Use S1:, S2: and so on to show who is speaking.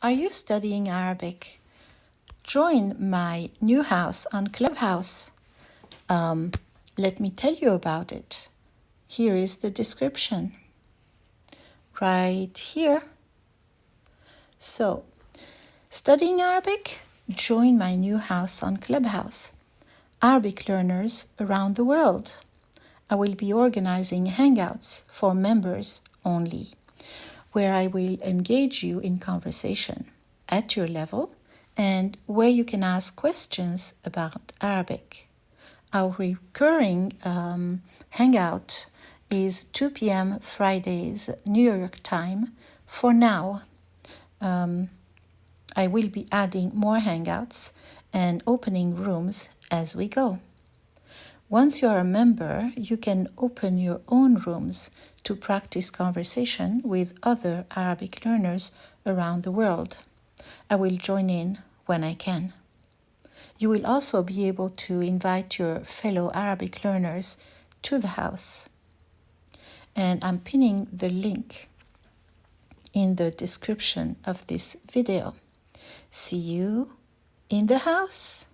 S1: Are you studying Arabic? Join my new house on Clubhouse. Let me tell you about it. Here is the description. Right here. So, studying Arabic? Join my new house on Clubhouse. Arabic learners around the world. I will be organizing hangouts for members only, where I will engage you in conversation at your level and where you can ask questions about Arabic. Our recurring hangout is 2 p.m. Fridays, New York time. For now, I will be adding more hangouts and opening rooms as we go. Once you are a member, you can open your own rooms to practice conversation with other Arabic learners around the world. I will join in when I can. You will also be able to invite your fellow Arabic learners to the house. And I'm pinning the link in the description of this video. See you in the house.